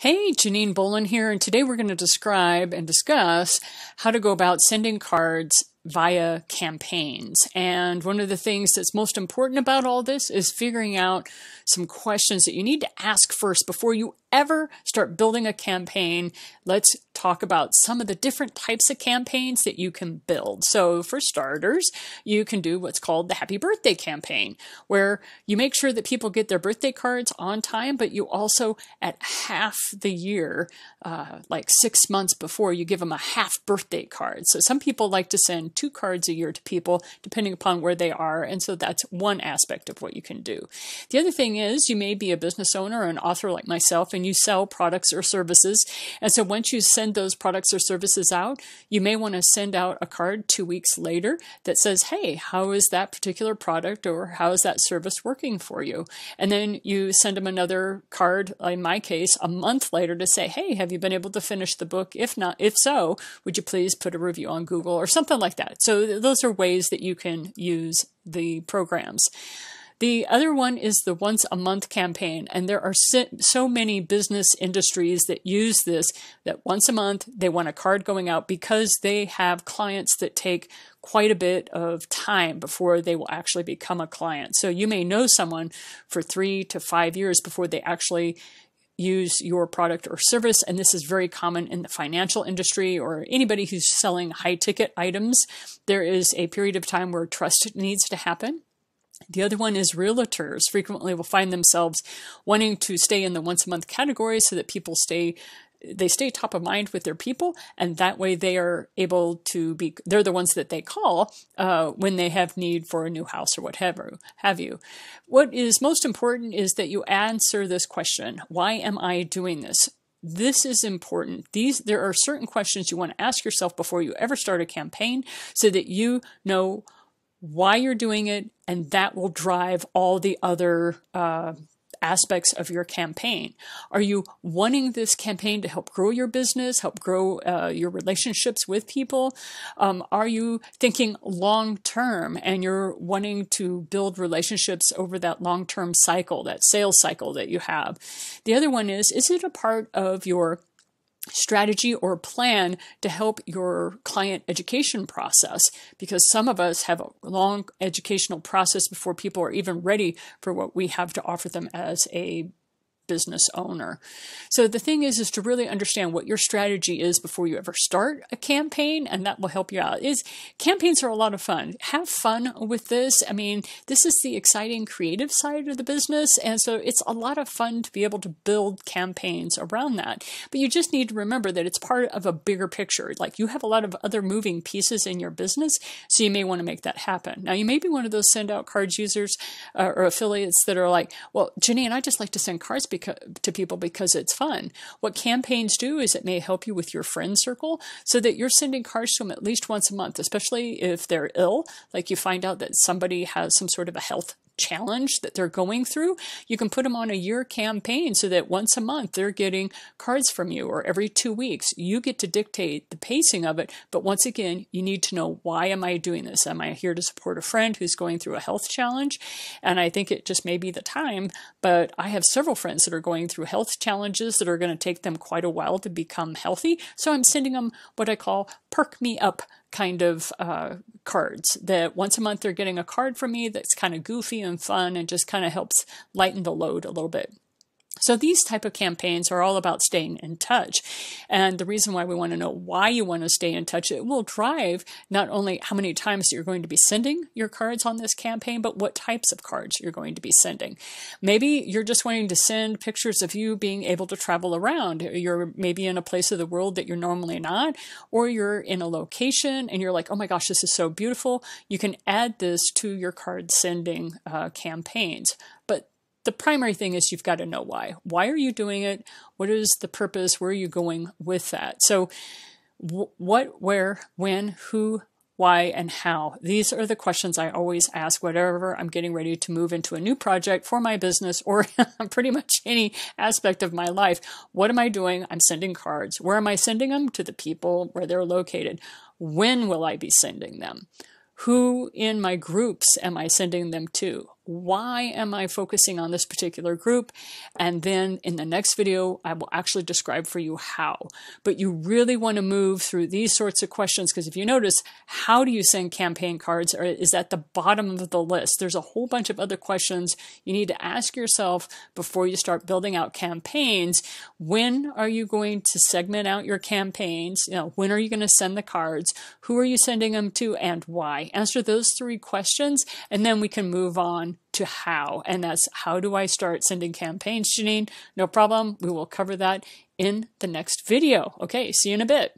Hey, Janine Bolon here, and today we're going to describe and discuss how to go about sending cards via campaigns. And one of the things that's most important about all this is figuring out some questions that you need to ask first before you ever start building a campaign. Let's talk about some of the different types of campaigns that you can build. So for starters, you can do what's called the Happy Birthday campaign, where you make sure that people get their birthday cards on time, but you also at half the year, like 6 months before, you give them a half birthday card. So some people like to send 2 cards a year to people depending upon where they are. And so that's one aspect of what you can do. The other thing is you may be a business owner or an author like myself, and you sell products or services. And so once you send those products or services out, you may want to send out a card 2 weeks later that says, hey, how is that particular product or how is that service working for you? And then you send them another card, in my case, a month later to say, hey, have you been able to finish the book? If not, if so, would you please put a review on Google or something like that? So those are ways that you can use the programs. The other one is the once a month campaign, and there are so many business industries that use this, that once a month they want a card going out because they have clients that take quite a bit of time before they will actually become a client. So you may know someone for 3 to 5 years before they actually use your product or service, and this is very common in the financial industry or anybody who's selling high-ticket items. There is a period of time where trust needs to happen. The other one is realtors frequently will find themselves wanting to stay in the once a month category so that people stay top of mind with their people, and that way they are able to be, they're the ones that they call when they have need for a new house or whatever have you. What is most important is that you answer this question: why am I doing this? This is important. There are certain questions you want to ask yourself before you ever start a campaign so that you know why you're doing it, and that will drive all the other aspects of your campaign. Are you wanting this campaign to help grow your business, help grow your relationships with people? Are you thinking long term and you're wanting to build relationships over that long-term cycle, that sales cycle that you have? The other one is it a part of your strategy or plan to help your client education process? Because some of us have a long educational process before people are even ready for what we have to offer them as a business owner. So the thing is to really understand what your strategy is before you ever start a campaign, and that will help you out. Campaigns are a lot of fun. Have fun with this. I mean, this is the exciting creative side of the business, and so it's a lot of fun to be able to build campaigns around that. But you just need to remember that it's part of a bigger picture. Like, you have a lot of other moving pieces in your business, so you may want to make that happen. Now, you may be one of those send out cards users or affiliates that are like, well, Janine, I just like to send cards to people because it's fun. What campaigns do is it may help you with your friend circle so that you're sending cards to them at least once a month, especially if they're ill, like you find out that somebody has some sort of a health challenge that they're going through. You can put them on a year campaign so that once a month they're getting cards from you, or every 2 weeks. You get to dictate the pacing of it, but once again, you need to know, why am I doing this? Am I here to support a friend who's going through a health challenge? And I think it just may be the time, but I have several friends that are going through health challenges that are going to take them quite a while to become healthy. So I'm sending them what I call perk me up kind of cards, that once a month they're getting a card from me that's kind of goofy and fun and just kind of helps lighten the load a little bit. So these type of campaigns are all about staying in touch. And the reason why we want to know why you want to stay in touch, it will drive not only how many times you're going to be sending your cards on this campaign, but what types of cards you're going to be sending. Maybe you're just wanting to send pictures of you being able to travel around. You're maybe in a place of the world that you're normally not, or you're in a location and you're like, oh my gosh, this is so beautiful. You can add this to your card sending campaigns. But the primary thing is you've got to know why. Why are you doing it? What is the purpose? Where are you going with that? So what, where, when, who, why, and how? These are the questions I always ask whenever I'm getting ready to move into a new project for my business or pretty much any aspect of my life. What am I doing? I'm sending cards. Where am I sending them? To the people where they're located. When will I be sending them? Who in my groups am I sending them to? why am I focusing on this particular group? And then in the next video, I will actually describe for you how. But you really want to move through these sorts of questions, because if you notice, how do you send campaign cards is at the bottom of the list. There's a whole bunch of other questions you need to ask yourself before you start building out campaigns. When are you going to segment out your campaigns? When are you going to send the cards? Who are you sending them to, and why? Answer those 3 questions, and then we can move on to how. And that's, how do I start sending campaigns, Janine? No problem. We will cover that in the next video. Okay, see you in a bit.